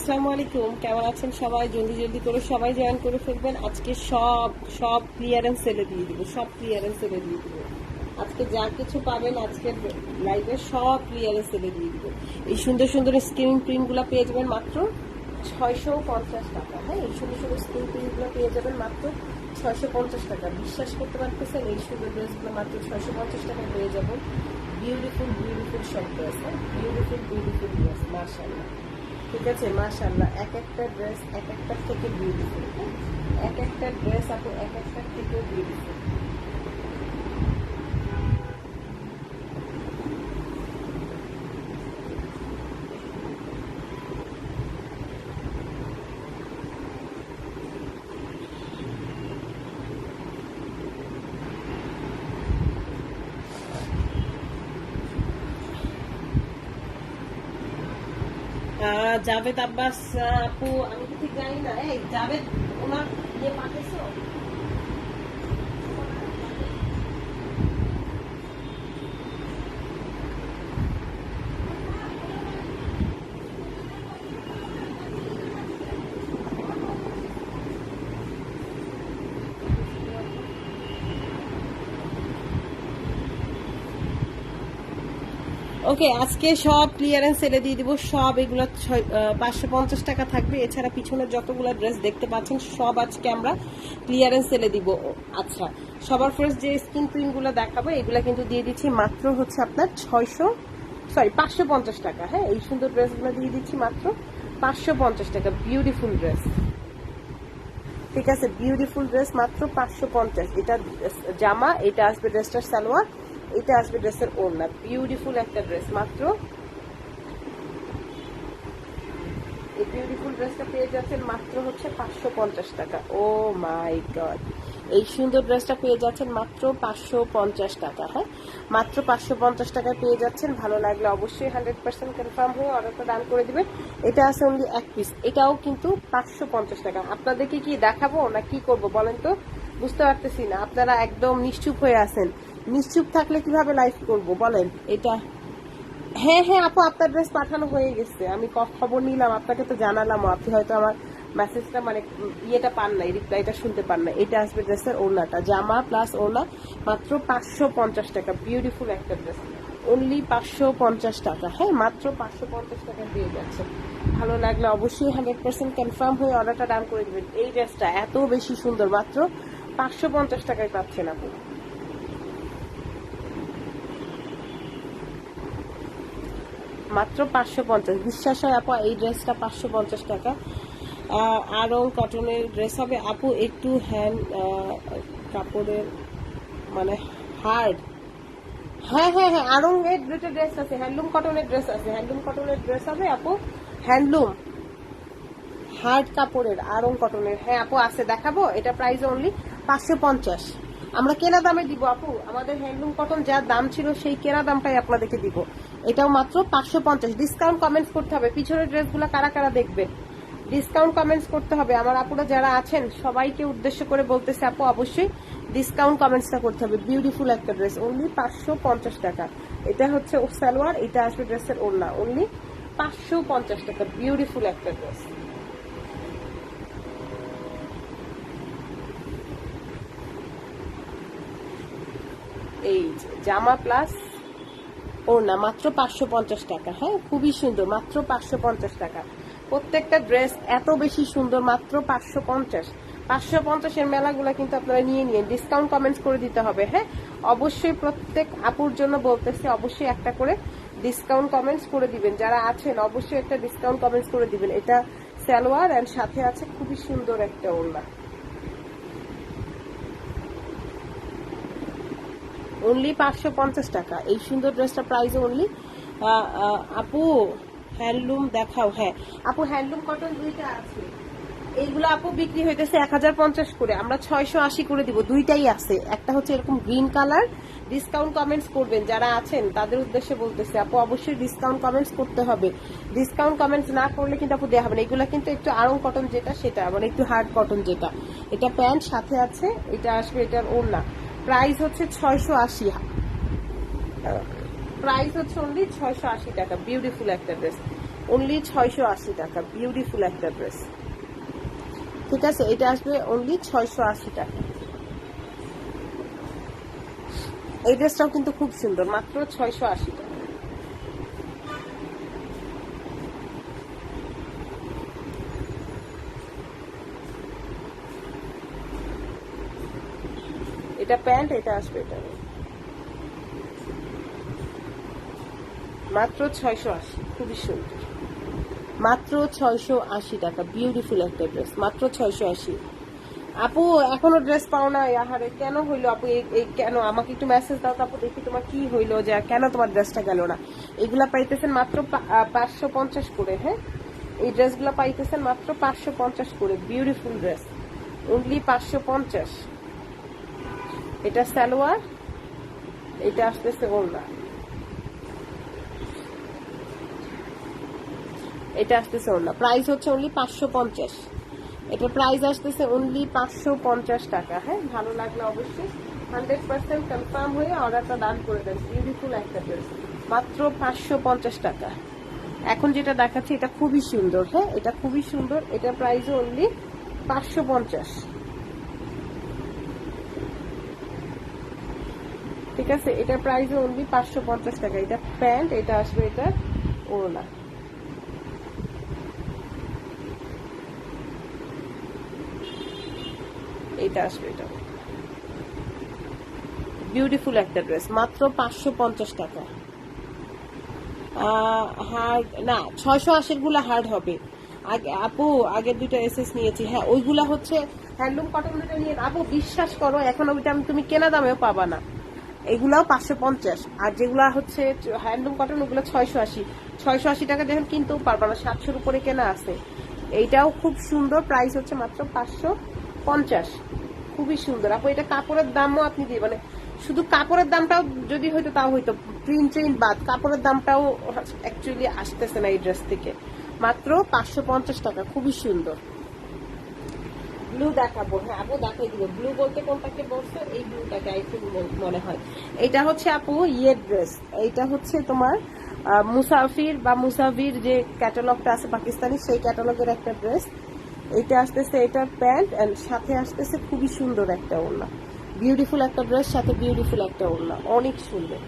আসসালামু আলাইকুম, কেমন আছেন সবাই? জলদি জলদি করে সবাই জয়েন করে ফেলবেন। আজকে সব সব ক্লিয়ারেন্স সেলে দিয়ে দিব, সব ক্লিয়ারেন্স সেলে দিয়ে দিব। আজকে যা কিছু পাবেন আজকের লাইভে সব ক্লিয়ারেন্স সেলে দিয়ে দিব। এই সুন্দর সুন্দর স্ক্রিন প্রিন্টগুলো পেয়ে যাবেন মাত্র 650 টাকা। হ্যাঁ, এই সুন্দর সুন্দর স্ক্রিন প্রিন্টগুলো পেয়ে যাবেন মাত্র 650 টাকা। বিশ্বাস করতে পারতেছেন? এই সুন্দর ড্রেসগুলো মাত্র 650 টাকায় পেয়ে যাবেন। বিউটিফুল বিউটিফুল সব ড্রেস, হ্যাঁ, বিউটিফুল বিউটিফুল ড্রেস। মাশাআল্লাহ, ঠিক আছে, মাশাআল্লাহ। এক একটা ড্রেস এক একটার থেকে বিউটিফুল, এক একটা ড্রেস আপু এক একটার থেকে বিউটিফুল। জাভেদ আব্বাস আপু, আমি তো ঠিক জানি না। এই জাভেদ, ওনার ইয়ে পাঠিয়েছো? ওকে, আজকে সব ক্লিয়ারেন্স সেলে দিয়ে দিব। সব এগুলো 550 টাকা থাকবে। এছাড়া পিছনের যতগুলো ড্রেস দেখতে পাচ্ছেন সব আজকে আমরা ক্লিয়ারেন্স সেলে দিব। আচ্ছা, সবার ফার্স্ট যে স্কিন প্রিন্ট গুলো দেখাবো এগুলা কিন্তু দিয়ে দিচ্ছি মাত্র হচ্ছে আপনার 550 টাকা। হ্যাঁ, এই সুন্দর ড্রেসগুলো দিয়ে দিচ্ছি মাত্র 550 টাকা। বিউটিফুল ড্রেস, ঠিক আছে, বিউটিফুল ড্রেস মাত্র 550। এটা জামা, এটা আসবে ড্রেসটার সালোয়ার, এটা আসবে ড্রেসের ওড়না। বিউটিফুল একটা ড্রেস মাত্র। এই বিউটিফুল ড্রেসটা পেয়ে যাচ্ছেন মাত্র হচ্ছে 550 টাকা। ও মাই গড, এই সুন্দর ড্রেসটা পেয়ে যাচ্ছেন মাত্র 550 টাকা। হ্যাঁ, মাত্র 550 টাকায় পেয়ে যাচ্ছেন। ভালো লাগলে অবশ্যই 100% কনফার্ম হয়ে অর্ডারটা ডান করে দিবেন। এটা আছে অনলি এক পিস, এটাও কিন্তু 550 টাকা। আপনাদেরকে কি দেখাবো না কি করব বলেন তো? বুঝতে পারতেছি না। আপনারা একদম নিশ্চুপ হয়ে আছেন। নিশ্চুপ থাকলে কিভাবে লাইভ করব বলেন? এটা, হ্যাঁ হ্যাঁ আপু, আপনার ড্রেস পাঠানো হয়ে গেছে। আমি খবর নিলাম, আপনাকে তো জানালাম। আপনি হয়তো আমার মেসেজটা মানে ইয়েটা পান নাই, রিপ্লাইটা শুনতে পান না। এটা আসবে ড্রেসের ওড়নাটা, জামা প্লাস ওড়না, মাত্র 550 টাকা। বিউটিফুল একটা ড্রেস, অনলি 550 টাকা। হ্যাঁ, মাত্র 550 টাকা দিয়ে যাচ্ছে। ভালো লাগলে অবশ্যই 100% কনফার্ম হয়ে অর্ডারটা ডান করে দেবেন। এই ড্রেসটা এত বেশি সুন্দর, মাত্র 550 টাকায় পাচ্ছেন আপু। মাত্র 550। বিশ্বাস হয় আপু, এই ড্রেসটা 550 টাকা। আরং কটনের ড্রেস হবে আপু, একটু হ্যান্ড কাপড়ের মানে হার্ড। হ্যাঁ হ্যাঁ হ্যাঁ, আরং এর দুটো ড্রেস আছে, হ্যান্ডলুম কটনের ড্রেস আছে। হ্যান্ডলুম কটনের ড্রেস হবে আপু, হ্যান্ডলুম হার্ড কাপড়ের আরং কটনের। হ্যাঁ আপু, আছে, দেখাবো। এটা প্রাইস অনলি 550। আমরা কেনা দামে দিব আপু। আমাদের হ্যান্ডলুম কটন যা দাম ছিল সেই কেনা দামটাই আপনাদেরকে দিব। এটাও মাত্র 550। ডিসকাউন্ট কমেন্টস করতে হবে। পিছনের ড্রেসগুলো কারা কারা দেখবেন, ডিসকাউন্ট কমেন্টস করতে হবে। আমার আপুরা যারা আছেন সবাইকে উদ্দেশ্য করে বলতেছে আপু, অবশ্যই ডিসকাউন্ট কমেন্টসটা করতে হবে। বিউটিফুল একটা ড্রেস, অনলি 550 টাকা। এটা হচ্ছে সালোয়ার, এটা আসবে ড্রেসের ওড়না, অনলি 550 টাকা। বিউটিফুল একটা ড্রেস। এই জামা প্লাস ওড়না, মাত্র 550 টাকা। হ্যাঁ, খুবই সুন্দর, মাত্র 550 টাকা। প্রত্যেকটা ড্রেস এত বেশি সুন্দর, মাত্র 550। 550 এর মেলাগুলা কিন্তু আপনারা নিয়ে নিয়ে ডিসকাউন্ট কমেন্টস করে দিতে হবে। হ্যাঁ, অবশ্যই প্রত্যেক আপুর জন্য বলতেছি, অবশ্যই একটা করে ডিসকাউন্ট কমেন্টস করে দিবেন। যারা আছেন অবশ্যই একটা ডিসকাউন্ট কমেন্টস করে দিবেন। এটা সালোয়ার এন্ড সাথে আছে খুবই সুন্দর একটা ওড়না, অনলি 550 টাকা। এই সুন্দর ড্রেসটা প্রাইস অনলি। আপু হ্যান্ডলুম দেখাও। হ্যাঁ আপু, হ্যান্ডলুম কটন দুইটা আছে। এইগুলো আপু বিক্রি হইতেছে 1050 করে, আমরা 680 করে দিব। দুইটাই আছে, একটা হচ্ছে এরকম গ্রিন কালার। ডিসকাউন্ট কমেন্টস করবেন যারা আছেন, তাদের উদ্দেশ্যে বলতেছে আপু, অবশ্যই ডিসকাউন্ট কমেন্টস করতে হবে। ডিসকাউন্ট কমেন্টস না করলে কিন্তু আপু দেওয়া হবে না। এগুলো কিন্তু একটু আরং কটন যেটা, সেটা মানে একটু হার্ড কটন যেটা। এটা প্যান্ট সাথে আছে, এটা আসবে এটার ওড়না। প্রাইস হচ্ছে 680। প্রাইস হচ্ছে অনলি 680 টাকা। বিউটিফুল একটা ড্রেস, অনলি 680 টাকা, বিউটিফুল একটা ড্রেস। ঠিক আছে, এটা আসবে অনলি 680 টাকা। এই ড্রেসটাও কিন্তু খুব সুন্দর, মাত্র 680 টাকা। এটা প্যান্ট, এটা আসবে এটা মাত্র 680, খুবই সুন্দর, মাত্র 680 টাকা, বিউটিফুল একটা ড্রেস, মাত্র 680। আপু এখনো ড্রেস পাও না? আহারে কেন হইলো আপু? এই কেন? আমাকে একটু মেসেজ দাও তো আপু, দেখি তোমার কি হইলো, যে কেন তোমার ড্রেসটা গেল না। এগুলা পাইতেছেন মাত্র 550 করে। হ্যাঁ, এই ড্রেসগুলো পাইতেছেন মাত্র 550 করে, বিউটিফুল ড্রেস, অনলি 550। এটা সালোয়ার, এটা আসতেছে ওড়না, এটা আসতেছে ওড়না। প্রাইস হচ্ছে অনলি 550। এটা প্রাইস আসতেছে অনলি 550 টাকা। হ্যাঁ, ভালো লাগলে অবশ্যই 100% কনফার্ম হয়ে অর্ডারটা ডান করে দেন। বিউটিফুল একটা ড্রেস, মাত্র 550 টাকা। এখন যেটা দেখাচ্ছি এটা খুবই সুন্দর। হ্যাঁ, এটা খুবই সুন্দর, এটা প্রাইস অনলি 550। ঠিক আছে, এটা প্রাইস অনলি 550 টাকা। এটা প্যান্ট, এটা আসবে এটা ওড়না। এটা আসবে এটা, বিউটিফুল একটা ড্রেস, মাত্র 550 টাকা। হার্ড না, 680 গুলা হার্ড হবে। আপু আগের দুইটা এসএস নিয়েছি। হ্যাঁ, ওইগুলা হচ্ছে হ্যান্ডলুম কটন নিয়ে আপু, বিশ্বাস করো এখন ওইটা তুমি কেনা দামেও পাবা না। এগুলাও 550, আর যেগুলা হচ্ছে হ্যান্ডলুম কটন ওগুলো 680। 680 টাকা যখন কিনতেও পারবা না, 700-র উপরে কেনা আছে। এইটাও খুব সুন্দর, প্রাইস হচ্ছে মাত্র 550। খুবই সুন্দর আপু, এটা কাপড়ের দামও আপনি দিয়ে মানে শুধু কাপড়ের দামটাও যদি হয়তো তাও হয়তো, প্রিন্ট চেইন বাদ কাপড়ের দামটাও অ্যাকচুয়ালি আসতেছে না এই ড্রেস থেকে। মাত্র 550 টাকা, খুবই সুন্দর। ব্লু দেখাবো। হ্যাঁ আপু দেখাই দিব। ব্লু বলতে কোনটাকে বলছো? এই ব্লুটাকে আই থিঙ্ক মনে হয়। এটা হচ্ছে আপু ইয়ের ড্রেস, এইটা হচ্ছে তোমার মুসাফির বা মুসাফির যে ক্যাটালগটা আছে পাকিস্তানি, সেই ক্যাটালগের একটা ড্রেস। এটা আসতেছে এটার প্যান্ট, এন্ড সাথে আসতেছে খুবই সুন্দর একটা ওড়না, বিউটিফুল একটা ড্রেস, সাথে বিউটিফুল একটা ওড়না, অনেক সুন্দর।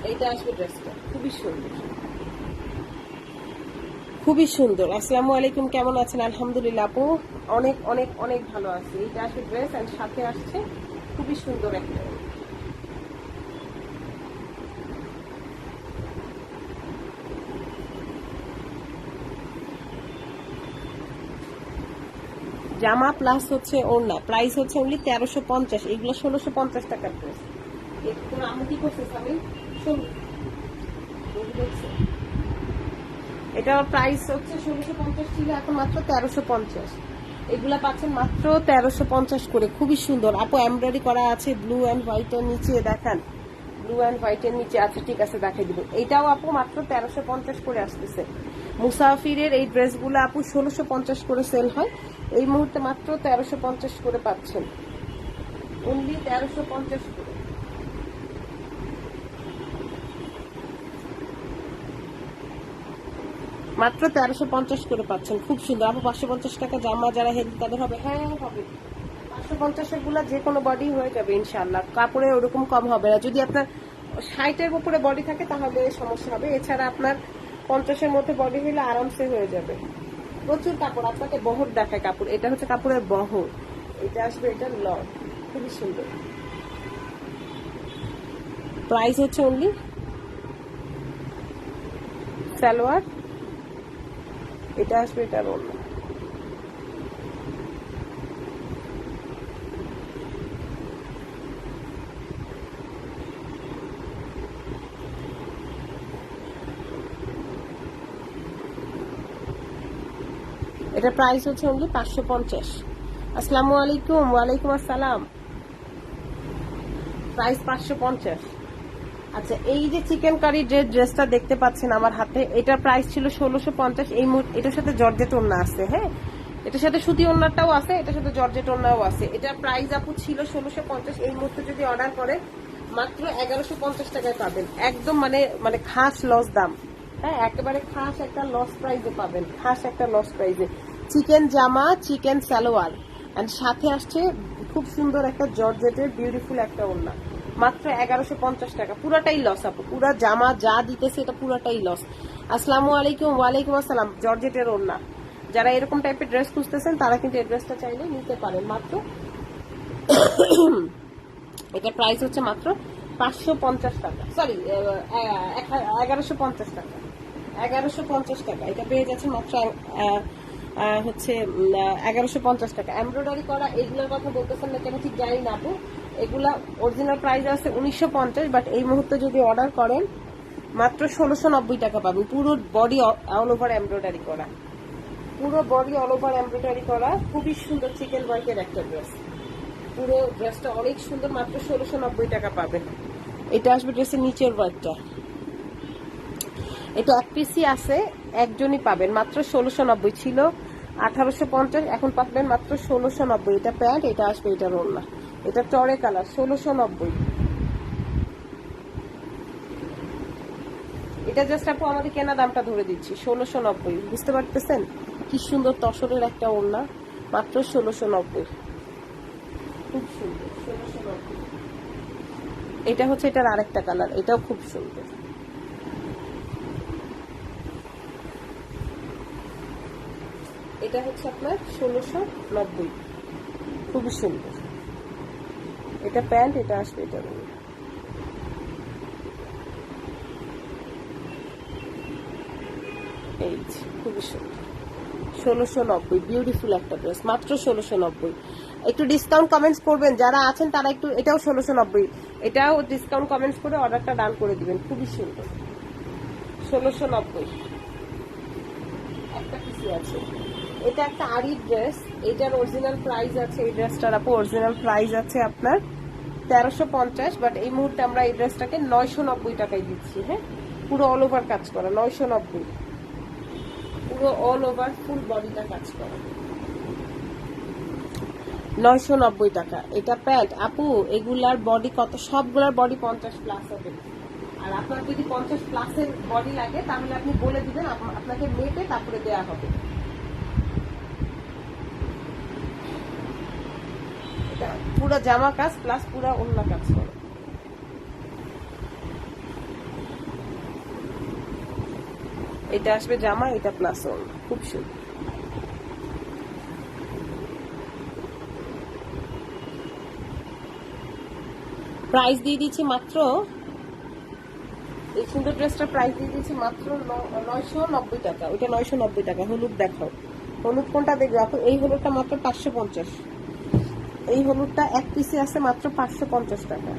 এইটা আসবে ড্রেসটা, খুবই সুন্দর, খুবই সুন্দর। আসসালামু আলাইকুম, কেমন আছেন? আলহামদুলিল্লাহ আপু, অনেক অনেক অনেক ভালো আছে। এইটা আসবে ড্রেস, এন্ড সাথে আসছে খুবই সুন্দর একটা। জামা প্লাস হচ্ছে ওড়না, প্রাইস হচ্ছে অনলি 1350। এগুলো 1650 টাকার ড্রেস। আমি কি করছিস আমি এটা প্রাইস হচ্ছে 1650 ছিল, এখন মাত্র 1350। এগুলা পাচ্ছেন মাত্র 1350 করে, খুবই সুন্দর আপু। এমব্রয়ডারি করা আছে ব্লু অ্যান্ড হোয়াইটের নিচে, দেখান ব্লু অ্যান্ড হোয়াইটের নিচে আছে। ঠিক আছে, দেখাই দিব। এইটাও আপু মাত্র 1350 করে আসতেছে। মুসাফিরের এই ড্রেসগুলো আপু 1650 করে সেল হয়, এই মুহূর্তে মাত্র 1350 করে পাচ্ছেন, অনলি 1350 করে। মাত্র 1350 করে পাচ্ছেন, খুব সুন্দর আপু। 550 টাকা জামা যারা হেলদি তাদের হবে। হ্যাঁ হবে, 550 গুলা যে কোনো বডি হয়ে যাবে ইনশাল্লাহ, কাপড়ে ওরকম কম হবে না। যদি আপনার 60-এর উপরে বডি থাকে তাহলে সমস্যা হবে, এছাড়া আপনার 50-এর মধ্যে বডি হলে আরামসে হয়ে যাবে। প্রচুর কাপড়, আপনাকে বহর দেখায় কাপড়। এটা হচ্ছে কাপড়ের বহর, এটা আসবে এটা লং, খুবই সুন্দর। প্রাইস হচ্ছে অনলি সালোয়ার, এটা আসবে এটা ওড়না। এটা প্রাইস হচ্ছে অনলি 550। আসসালামু আলাইকুম। ওয়ালাইকুম আসসালাম। প্রাইস 550। আচ্ছা, এই যে চিকেন কারি যে ড্রেসটা দেখতে পাচ্ছেন আমার হাতে, এটার প্রাইস ছিল 1650। এই এটার সাথে জর্জেট ওড়না আছে। হ্যাঁ, এটার সাথে সুতি ওড়নাটাও আছে, এটার সাথে জর্জেট ওড়নাও আছে। এটা প্রাইস আপু ছিল 1650, এই মুহূর্তে যদি অর্ডার করে মাত্র 1150 টাকায় পাবেন। একদম মানে মানে খাস লস দাম, হ্যাঁ একেবারে খাস একটা লস প্রাইসে পাবেন, খাস একটা লস প্রাইসে। চিকেন জামা, চিকেন সালোয়ার, এন্ড সাথে আসছে খুব সুন্দর একটা জর্জেটের বিউটিফুল একটা ওড়না, মাত্র 1150 টাকা। পুরাটাই লস আপু, পুরা জামা যা দিতেছে এটা পুরাটাই লস। আসসালামু আলাইকুম। ওয়ালাইকুম আসসালাম। জর্জেটের ওড়না, যারা এরকম টাইপের ড্রেস খুঁজতেছেন তারা কিন্তু এই ড্রেসটা চাইলে নিতে পারেন। মাত্র এটা প্রাইস হচ্ছে মাত্র 550 টাকা, সরি 1150 টাকা, 1150 টাকা। এটা পেয়ে যাচ্ছে মাত্র হচ্ছে 1150 টাকা। এমব্রয়ডারি করা এগুলোর কথা বলতেছেন না কেন ঠিক জানি না আপু, এগুলা অরিজিনাল প্রাইস আছে 1950, বাট এই মুহূর্তে যদি অর্ডার করেন মাত্র 1690 টাকা পাবেন। পুরো বডি অল ওভার এমব্রয়ডারি করা, পুরো বডি অল ওভার এমব্রয়ডারি করা, খুবই সুন্দর চিকেন ওয়ার্কের একটা ড্রেস। পুরো ড্রেসটা অনেক সুন্দর, মাত্র 1690 টাকা পাবেন। এটা আসবে ড্রেসের নিচের ওয়ার্কটা। এটা এক পিসি আছে, একজনই পাবেন, মাত্র 1690 ছিল 1850, এখন পাবেন মাত্র 1690। এটা প্যান্ট, এটা আসবে এটার ওড়না, এটা টরে কালার, 1690। এটা জাস্ট আপু আমাদের কেনা দামটা ধরে দিচ্ছি 1690, বুঝতে পারতেছেন কি সুন্দর তসরের একটা ওড়না, মাত্র 1690, খুব সুন্দর 1690। এটা হচ্ছে এটার আরেকটা কালার, এটাও খুব সুন্দর। এটা হচ্ছে আপনার 1690, খুবই সুন্দর। এটা প্যান্ট, এটা আসবে এটা এই খুবই সুন্দর 1690, বিউটিফুল একটা ড্রেস, মাত্র 1690। একটু ডিসকাউন্ট কমেন্টস করবেন যারা আছেন তারা একটু, এটাও 1690, এটাও ডিসকাউন্ট কমেন্টস করে অর্ডারটা ডান করে দিবেন। খুবই সুন্দর 1690, একটা পিসি আছে। এটা একটা আরি ড্রেস, এটার অরিজিনাল প্রাইস আছে, এই ড্রেসটার আপু অরিজিনাল প্রাইস আছে আপনার 1350, বাট এই মুহূর্তে আমরা এই ড্রেসটাকে 990 টাকায় দিচ্ছি। হ্যাঁ, পুরো অল ওভার কাজ করা, 990, পুরো অল ওভার ফুল বডিটা কাজ করা, 990 টাকা। এটা প্যান্ট আপু, এগুলার বডি কত, সবগুলার বডি 50 প্লাস হবে। আর আপনার যদি 50 প্লাসের বডি লাগে তাহলে আপনি বলে দিবেন, আপনাকে মেপে তারপরে দেয়া হবে। এটা পুরো জামা কাজ প্লাস পুরো অন্য কাজ করে। এটা আসবে জামা, এটা প্লাস অন্য, খুব সুন্দর। প্রাইস দিয়ে দিচ্ছি মাত্র, এই সুন্দর ড্রেসটার প্রাইস দিয়ে দিচ্ছি মাত্র 990 টাকা। ওইটা 990 টাকা। হলুদ দেখাও, হলুদ কোনটা দেখবে আপু? এই হলুদটা মাত্র 550, এই হলুদটা এক পিসে আছে মাত্র 550 টাকা।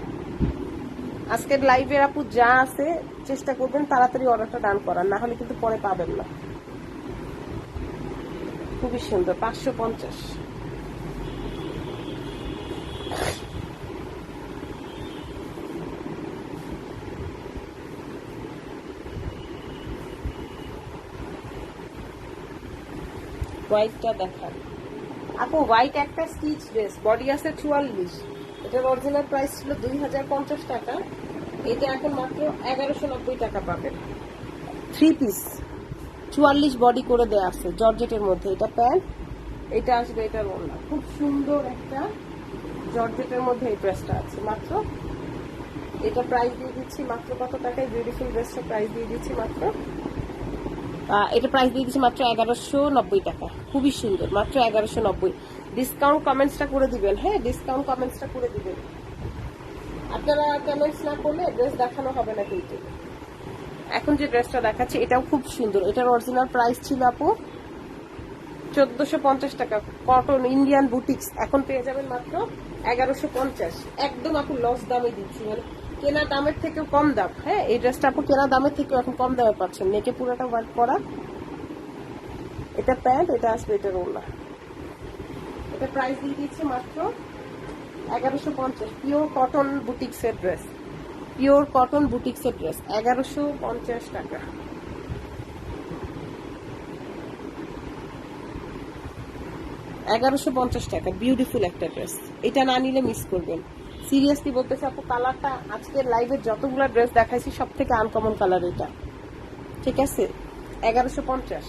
আজকের লাইভের আপু যা আছে চেষ্টা করবেন তাড়াতাড়ি অর্ডারটা ডান করার, না হলে কিন্তু পরে পাবেন না। খুবই সুন্দর, 550। হোয়াইটটা দেখান আপু, হোয়াইট একটা স্টিচ ড্রেস, বডি আছে 44, এটার অরিজিনাল প্রাইস ছিল 2050 টাকা, এটা এখন মাত্র 1190 টাকা পাবেন। 3 পিস 44 বডি করে দেয়া আছে জর্জেটের মধ্যে। এটা প্যান্ট, এটা আসবে এটার ওড়না, খুব সুন্দর একটা জর্জেটের মধ্যে এই ড্রেসটা আছে। মাত্র এটা প্রাইস দিয়ে দিচ্ছি মাত্র কত টাকায়? বিউটিফুল ড্রেসটা প্রাইস দিয়ে দিচ্ছি মাত্র, এটা প্রাইস দিয়ে দিচ্ছি মাত্র 1190 টাকা। খুবই সুন্দর, মাত্র 1190। ডিসকাউন্ট কমেন্টসটা করে দিবেন, হ্যাঁ ডিসকাউন্ট কমেন্টসটা করে দিবেন। আপনারা কমেন্টস না করলে ড্রেস দেখানো হবে না কিন্তু। এখন যে ড্রেসটা দেখাচ্ছি এটাও খুব সুন্দর, এটার অরিজিনাল প্রাইস ছিল আপু 1450 টাকা, কটন ইন্ডিয়ান বুটিক্স, এখন পেয়ে যাবেন মাত্র 1150। একদম আপু লস দামে দিচ্ছি, মানে কেনা দামের থেকেও কম দাম। হ্যাঁ, এই ড্রেসটা আপু কেনা দামের থেকেও এখন কম দামে পাচ্ছেন, নেকে পুরোটা ওয়ার্ক করা। এটা প্যান্ট, এটা আসবে এটার ওড়না। এটা প্রাইস দিয়ে দিচ্ছি মাত্র 1150। পিওর কটন বুটিক্সের ড্রেস, পিওর কটন বুটিক্সের ড্রেস, 1150 টাকা। 1150 টাকা, বিউটিফুল একটা ড্রেস। এটা না নিলে মিস করবেন, সিরিয়াসলি বলতেছি আপু। কালারটা আজকের লাইভে যতগুলো ড্রেস দেখাইছি সব থেকে আনকমন কালার এটা, ঠিক আছে? 1150।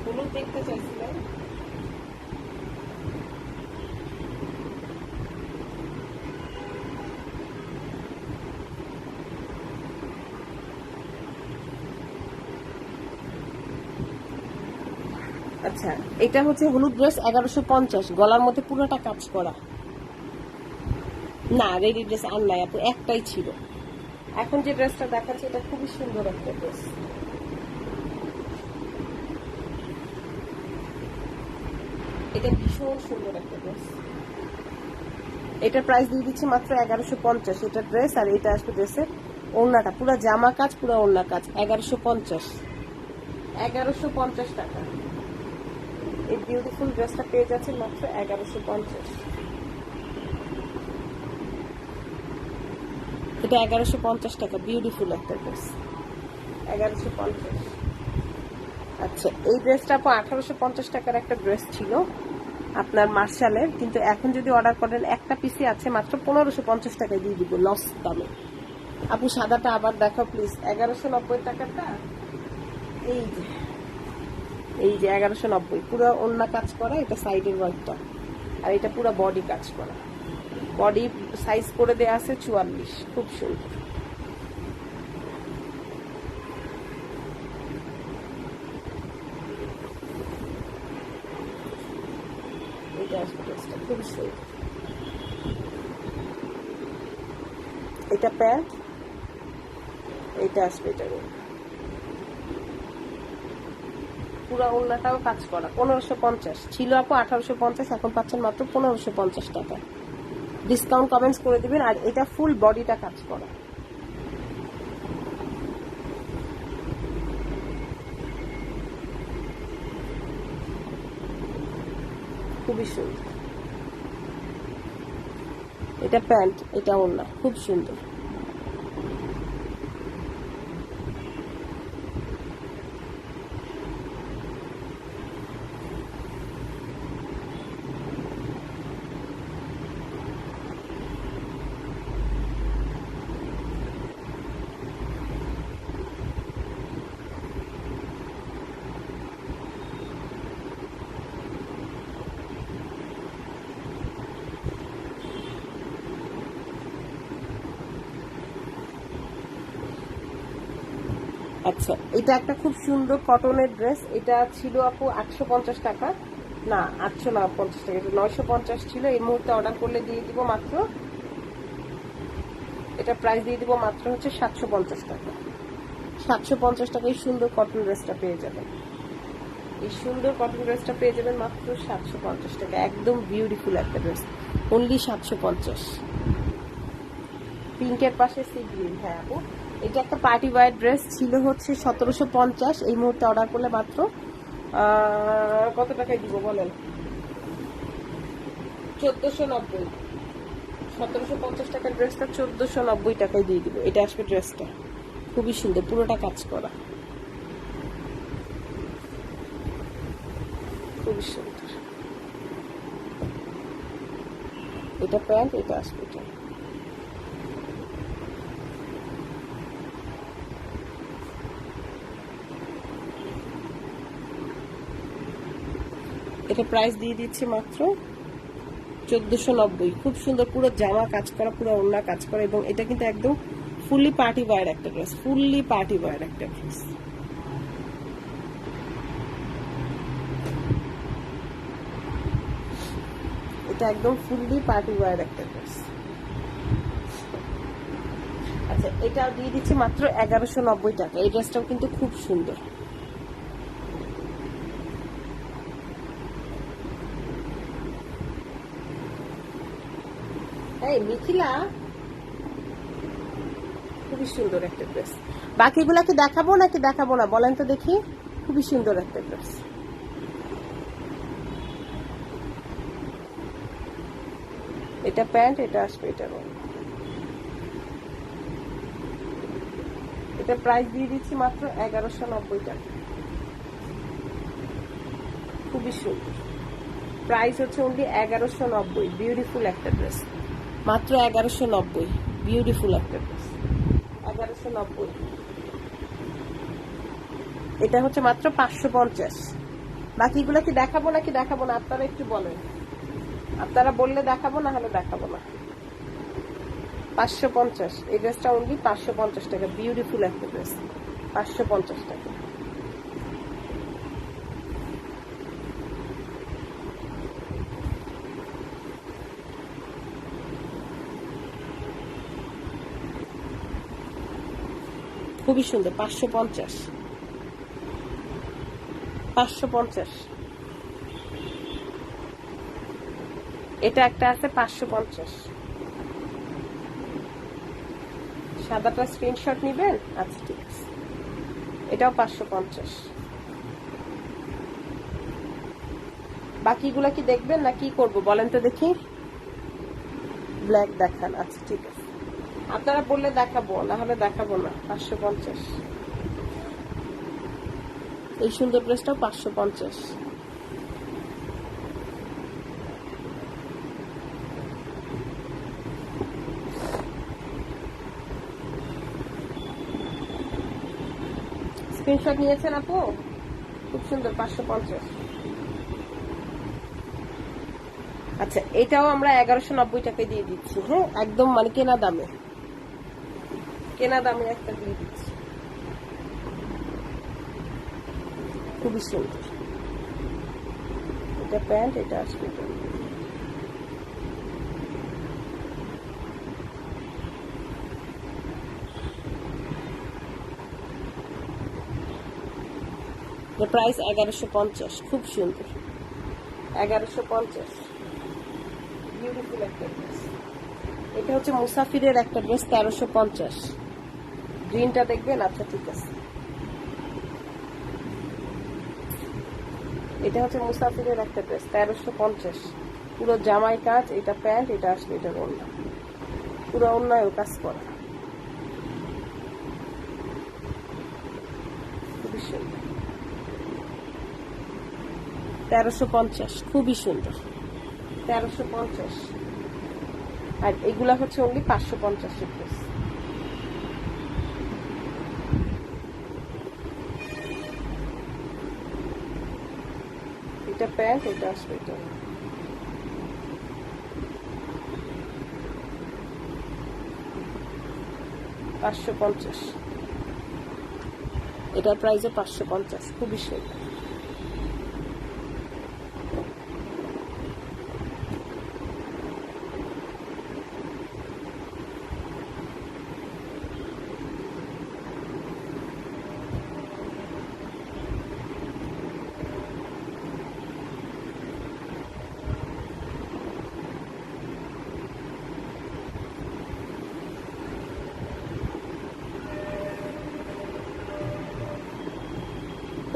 হলুদ দেখতে চাইছিলেন? আচ্ছা, এটা হচ্ছে হলুদ ড্রেস 1150, গলার মধ্যে পুরোটা কাজ করা। না, রেডি ড্রেস আর নাই আপু, একটাই ছিল। এখন যে ড্রেসটা দেখাচ্ছে এটা খুবই সুন্দর একটা ড্রেস। এটা ভীষণ সুন্দর একটা ড্রেস। এটার প্রাইস দিয়ে দিচ্ছি মাত্র 1150। এটা ড্রেস আর এটা আসবে ড্রেসের ওড়নাটা, পুরো জামা কাজ, পুরো ওড়না কাজ। 1150, 1150 টাকা। এই বিউটিফুল ড্রেসটা পেয়ে যাচ্ছে মাত্র 1150। এটা 1150 টাকা, বিউটিফুল একটা ড্রেস, 1150। আচ্ছা, এই ড্রেসটা আপু 1850 টাকার একটা ড্রেস ছিল আপনার মার্শালের, কিন্তু এখন যদি অর্ডার করেন একটা পিসি আছে মাত্র 1550 টাকায় দিয়ে দিব, লস দামে। আপু সাদাটা আবার দেখো প্লিজ, 1190 টাকাটা। এই যে, এই যে 1190, পুরো ওড়না কাজ করা, এটা সাইডের ওয়ার্কটা, আর এটা পুরো বডি কাজ করা। বডি সাইজ করে দেয়া আছে 44, খুব সুন্দর। এটা আসবে ড্রেসটা খুব সুন্দর। এটা প্যান্ট, এটা আসবে এটা পুরা ওড়নাটাও কাজ করা। 1550 ছিল আপু, 1850, এখন পাচ্ছেন মাত্র 1550 টাকা। ডিসকাউন্ট কমেন্টস করে দিবেন। আর এটা ফুল বডিটা কাজ করা, খুবই সুন্দর। এটা প্যান্ট, এটা ওড়না, খুব সুন্দর। আচ্ছা, এটা একটা খুব সুন্দর কটনের ড্রেস। এটা ছিল আপু 850 টাকা, না 850 টাকা, এটা 950 ছিল। এই মুহূর্তে অর্ডার করলে দিয়ে দিব মাত্র, এটা প্রাইস দিয়ে দিব মাত্র হচ্ছে 750 টাকা। 750 টাকায় সুন্দর কটন ড্রেসটা পেয়ে যাবেন। এই সুন্দর কটন ড্রেসটা পেয়ে যাবেন মাত্র 750 টাকা, একদম বিউটিফুল একটা ড্রেস, অনলি 750। পিঙ্কের পাশে সি গ্রিন। হ্যাঁ আপু, এটা একটা পার্টি ওয়্যার ড্রেস ছিল হচ্ছে 1750। এই মুহূর্তে অর্ডার করলে মাত্র কত টাকায় দিব বলেন? 1490। 1750 টাকার ড্রেসটা 1490 টাকায় দিয়ে দিব। এটা আসবে ড্রেসটা, খুবই সুন্দর, পুরোটা কাজ করা, খুবই সুন্দর। এটা প্যান্ট, এটা আসবে এটা। এটা প্রাইস দিয়ে দিচ্ছি মাত্র 1490। খুব সুন্দর, পুরো জামা কাজ করা, পুরো ওড়না কাজ করা, এবং এটা কিন্তু একদম ফুললি পার্টি ওয়্যার একটা ড্রেস, ফুললি পার্টি ওয়্যার একটা ড্রেস। এটা একদম ফুললি পার্টি ওয়্যার একটা ড্রেস। আচ্ছা, এটা দিয়ে দিচ্ছি মাত্র 1190 টাকা। এই ড্রেসটাও কিন্তু খুব সুন্দর। এই মিথিলা, খুবই সুন্দর একটা ড্রেস। বাকিগুলা কি দেখাবো নাকি দেখাবো না বলেন তো দেখি? খুবই সুন্দর একটা ড্রেস। এটা প্যান্ট, এটা আসবে এটা রং। এটা প্রাইস দিয়ে দিচ্ছি মাত্র 1190 টাকা। খুবই সুন্দর। প্রাইস হচ্ছে অনলি 1190। বিউটিফুল একটা ড্রেস, মাত্র 1190। বিউটিফুল একটা ড্রেস, 1190। এটা হচ্ছে মাত্র 550। বাকিগুলো কি দেখাবো নাকি দেখাবো না আপনারা একটু বলেন। আপনারা বললে দেখাবো, না হলে দেখাবো না। 550 এই ড্রেসটা অনলি 550 টাকা। বিউটিফুল একটা ড্রেস, 550 টাকা। খুবই সুন্দর, 550। 550। এটা একটা আছে 550। সাদাটা স্ক্রিনশট নিবেন? আচ্ছা ঠিক আছে। এটাও 550। বাকিগুলা কি দেখবেন না কি করব বলেন তো দেখি। ব্ল্যাক দেখান, আচ্ছা ঠিক আছে। আপনারা বললে দেখাবো, না হলে দেখাবো না। 550। এই সুন্দর ড্রেসটাও 550। স্ক্রিনশট নিয়েছেন আপু? খুব সুন্দর, 550। আচ্ছা এটাও আমরা 1190 টাকায় দিয়ে দিচ্ছি। হ্যাঁ একদম মানে কেনা দামে, কেনা দামে একটা দিয়ে দিচ্ছি। খুবই সুন্দর। এটা প্যান্ট, এটা আসবে প্রাইস 1150। খুব সুন্দর, 1150। বিউটিফুল একটা ড্রেস। এটা হচ্ছে মুসাফিরের একটা ড্রেস, 1350। গ্রিনটা দেখবেন? আচ্ছা ঠিক আছে। এটা হচ্ছে মুসাফিরের একটা ড্রেস, 1350। পুরো জামাই কাজ, এটা প্যান্ট, এটা আসবে এটা ওড়না, পুরো ওড়নায়ও কাজ করা। খুবই সুন্দর, 1350। খুবই সুন্দর, 1350। আর এগুলা হচ্ছে অনলি 550 ড্রেস। এটা প্যান্ট, এটা আসবে এটা 550। এটার প্রাইসে 550। খুবই সুন্দর।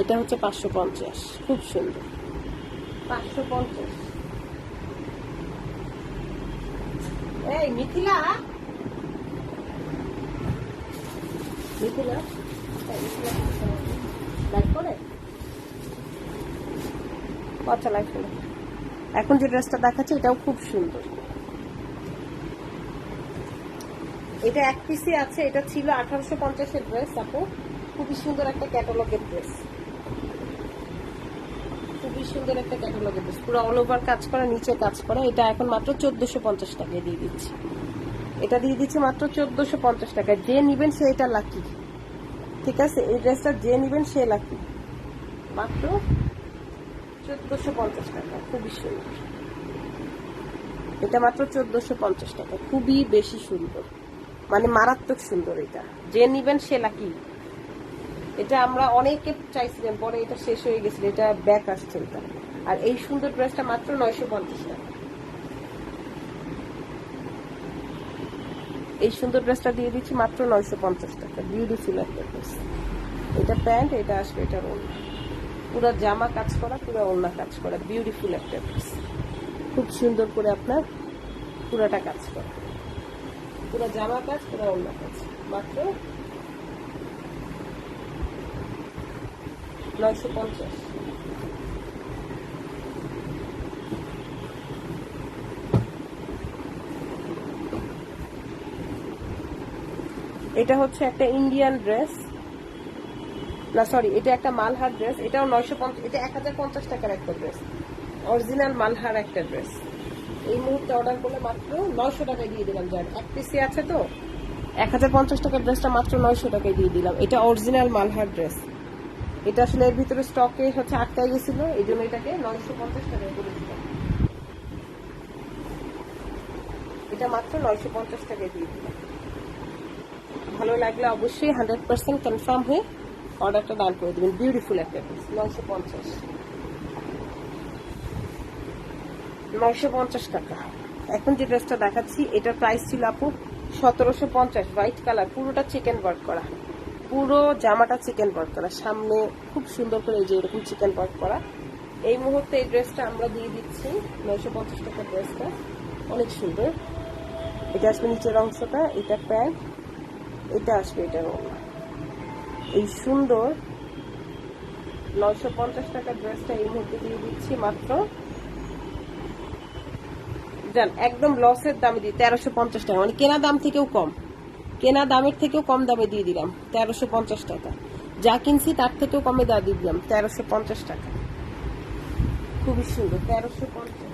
এটা হচ্ছে 550। খুব সুন্দর, 550। এই মিথিলা, মিথিলা লাইক করে, আচ্ছা লাইক করে। এখন যে ড্রেসটা দেখাচ্ছে এটাও খুব সুন্দর। এটা এক পিসি আছে, এটা ছিল 1850 ড্রেস আপু। খুবই সুন্দর একটা ক্যাটালগের ড্রেস, খুবই সুন্দর একটা ক্যাটালগের ড্রেস, পুরো অল ওভার কাজ করা, নিচে কাজ করা। এটা এখন মাত্র 1450 টাকায় দিয়ে দিচ্ছি। এটা দিয়ে দিচ্ছি মাত্র 1450 টাকায়। যে নিবেন সে এটা লাকি, ঠিক আছে? এই ড্রেসটা যে নিবেন সে লাকি। মাত্র 1450 টাকা। খুবই সুন্দর, এটা মাত্র 1450 টাকা। খুবই বেশি সুন্দর, মানে মারাত্মক সুন্দর। এটা যে নিবেন সে লাকি। এটা আমরা অনেকে চাইছিলাম, পরে এটা শেষ হয়ে গেছিল, এটা ব্যাক আসছে এটা। আর এই সুন্দর ড্রেসটা মাত্র 950 টাকা। এই সুন্দর ড্রেসটা দিয়ে দিচ্ছি মাত্র 950 টাকা। বিউটিফুল একটা ড্রেস। এটা প্যান্ট, এটা আসবে এটা ওড়না, পুরো জামা কাজ করা, পুরো ওড়না কাজ করা। বিউটিফুল একটা ড্রেস, খুব সুন্দর করে আপনার পুরোটা কাজ করা, পুরো জামা কাজ, পুরো ওড়না কাজ। মাত্র 950। এটা হচ্ছে একটা ইন্ডিয়ান ড্রেস, না সরি, এটা একটা মালহার ড্রেস। এটাও 950, এটা 1050 টাকার একটা ড্রেস, অরিজিনাল মালহার একটা ড্রেস। এই মুহূর্তে অর্ডার করলে মাত্র 900 টাকায় দিয়ে দিলাম। যার এক পিসি আছে তো 1050 টাকার ড্রেসটা মাত্র 900 টাকায় দিয়ে দিলাম। এটা অরিজিনাল মালহার ড্রেস। এটা আসলে এর ভিতরে স্টকে হচ্ছে আটকাই গেছিল, এই জন্য এটাকে 950 টাকায় করে দিলাম। এটা মাত্র 950 টাকায় দিয়ে দিলাম। ভালো লাগলে অবশ্যই 100% কনফার্ম হয়ে অর্ডারটা ডান করে দেবেন। বিউটিফুল একটা ড্রেস, 950 টাকা। এখন যে ড্রেসটা দেখাচ্ছি এটার প্রাইস ছিল আপু 1750, হোয়াইট কালার, পুরোটা চিকেন ওয়ার্ক করা, পুরো জামাটা চিকেন ওয়ার্ক করা, সামনে খুব সুন্দর করে এই যে এরকম চিকেন ওয়ার্ক করা। এই মুহূর্তে এই ড্রেসটা আমরা দিয়ে দিচ্ছি 950 টাকার ড্রেসটা, অনেক সুন্দর। এটা আসবে নিচের অংশটা, এটা প্যান্ট, এটা আসবে এটার ওড়না। এই সুন্দর 950 টাকার ড্রেসটা এই মুহূর্তে দিয়ে দিচ্ছি মাত্র, জান একদম লসের দামে দিই 1350 টাকা, মানে কেনা দাম থেকেও কম, কেনা দামের থেকেও কম দামে দিয়ে দিলাম 1350 টাকা। যা কিনছি তার থেকেও কমে দিয়ে দিলাম 1350 টাকা। খুবই সুন্দর, 1350।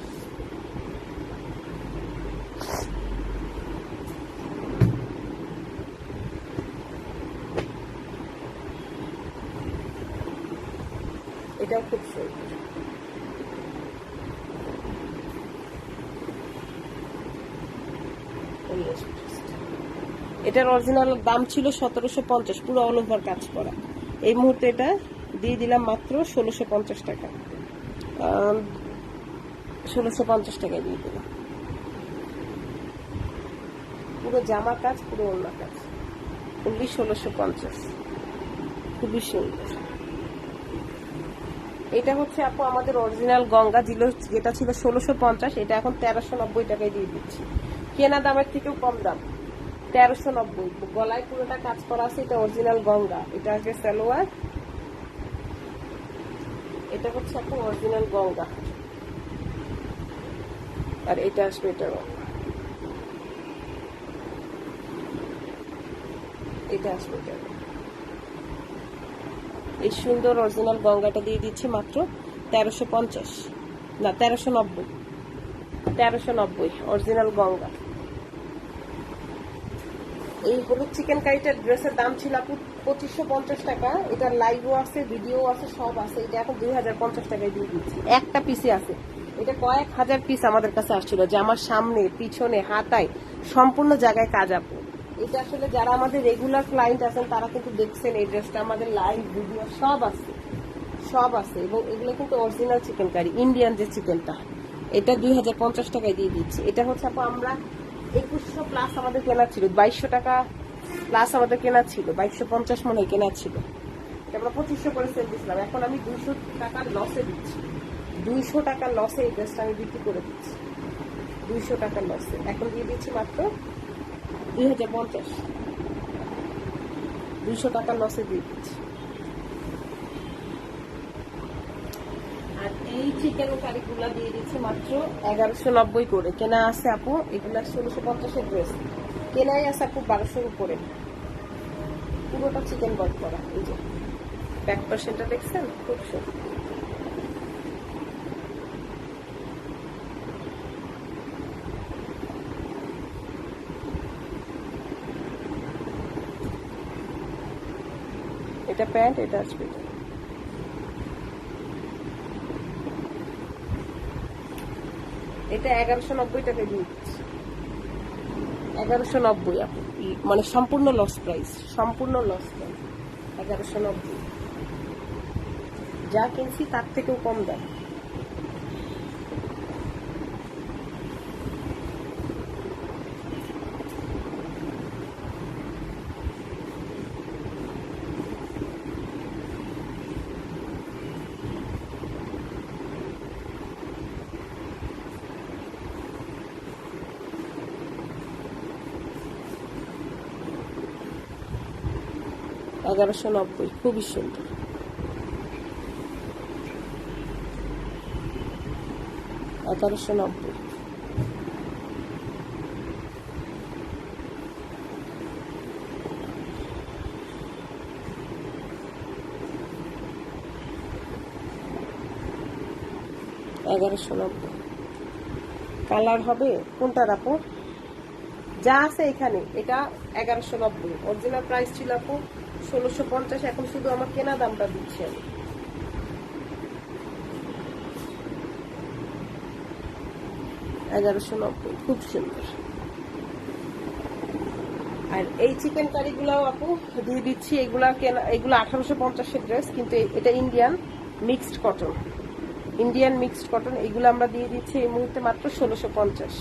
এটাও খুব সুন্দর। এটার অরিজিনাল দাম ছিল 1750, পুরো অল ওভার কাজ করা। এই মুহূর্তে এটা দিয়ে দিলাম মাত্র 1650 টাকা, 1650 টাকায় দিয়ে দিলাম। পুরো জামা কাজ, পুরো ওড়না কাজ, অনলি 1650। খুবই সুন্দর। এটা হচ্ছে আপু আমাদের অরিজিনাল গঙ্গা, যেটা ছিল 1650, এটা এখন 1390 টাকায় দিয়ে দিচ্ছি, কেনা দামের থেকেও কম দাম, 1390। গলায় পুরোটা কাজ করা আছে, এটা অরিজিনাল গঙ্গা। এটা আসবে সালোয়ার, এটা হচ্ছে আপু অরিজিনাল গঙ্গা, আর এটা আসবে এটা এটা আসবে এটা। এই সুন্দর অরিজিনাল গঙ্গাটা দিয়ে দিচ্ছি মাত্র 1350, না 1390, 1390 অরিজিনাল গঙ্গা। এই হলুদ চিকেন কারিটার ড্রেসের দাম ছিল আপু 2550 টাকা। এটার লাইভও আছে, ভিডিও আছে, সব আছে। এটা এখন 2050 টাকায় দিয়ে দিচ্ছি, একটা পিসে আছে। এটা কয়েক হাজার পিস আমাদের কাছে আসছিল, যে আমার সামনে, পিছনে, হাতায়, সম্পূর্ণ জায়গায় কাজ আপু। এটা আসলে যারা আমাদের রেগুলার ক্লায়েন্ট আছেন তারা কিন্তু দেখছেন এই ড্রেসটা, আমাদের লাইভ ভিডিও সব আছে, সব আছে। এবং এগুলো কিন্তু অরিজিনাল চিকেন কারি, ইন্ডিয়ান যে চিকেনটা, এটা 2050 টাকায় দিয়ে দিচ্ছি। এটা হচ্ছে আপু আমরা 2100 প্লাস আমাদের কেনা ছিল, 2200 টাকা প্লাস আমাদের কেনা ছিল, 2250 মনে হয় কেনা ছিল। আমরা 2500 করে সেল দিচ্ছিলাম, এখন আমি 200 টাকার লসে দিচ্ছি, 200 টাকার লসে এই ড্রেসটা আমি বিক্রি করে দিচ্ছি, 200 টাকার লসে এখন দিয়ে দিচ্ছি মাত্র 2050, 200 টাকার লসে দিয়ে দিচ্ছি। আর এই চিকেন কারিগুলা দিয়ে দিচ্ছি মাত্র 1190 করে, কেনা আছে আপু এগুলা 1650 ড্রেস, কেনাই আছে আপু 1200 উপরে, পুরোটা চিকেন ওয়ার্ক করা। এই যে ব্যাক পার্সেন্টটা দেখছেন, খুব সুন্দর। এটা প্যান্ট, এটা আসবে এটা 1190 টাকায় দিয়ে দিচ্ছি, 1190 আপু, মানে সম্পূর্ণ লস প্রাইস, সম্পূর্ণ লস প্রাইস 1190। যা কিনছি তার থেকেও কম দাম। এগারোশো নব্বই, খুবই সুন্দর। এগারোশো নব্বই। 1190 কালার হবে কোনটার আপু? যা আছে এখানে এটা 1190, অরিজিনাল প্রাইস ছিল আপু 1650, এখন শুধু আমার কেনা দামটা দিচ্ছি আমি। $1190, খুব সুন্দর। আর এই চিকেন কারিগুলাও আপু দিয়ে দিচ্ছি, এগুলো 1850-এর ড্রেস, কিন্তু এটা Indian mixed cotton, Indian mixed cotton, এগুলো আমরা দিয়ে দিচ্ছি এই মুহূর্তে মাত্র 1650।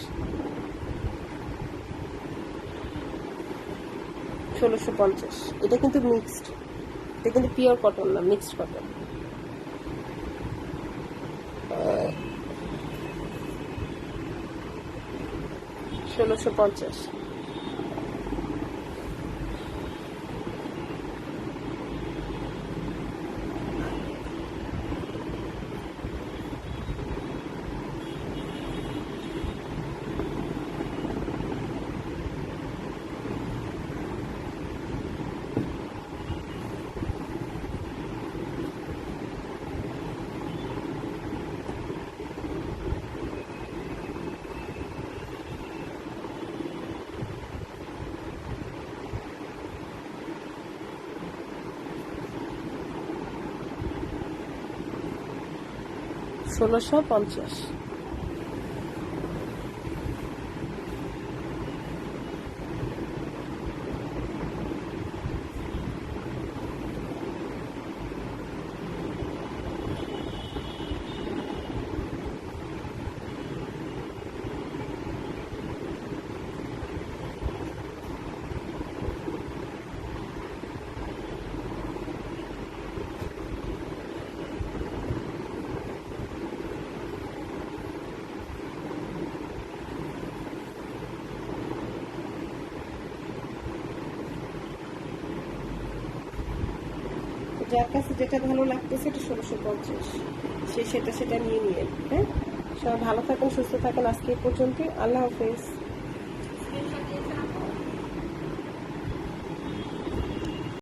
1650, এটা কিন্তু মিক্সড, এটা কিন্তু পিওর কটন না, মিক্সড কটন। 1650। ষোলোশো পঞ্চাশ। যার কাছে যেটা ভালো লাগতেছে এটা 1650, সেটা নিয়ে নিয়ে। হ্যাঁ, সবাই ভালো থাকেন, সুস্থ থাকেন, আজকে এই পর্যন্ত, আল্লাহ হাফেজ।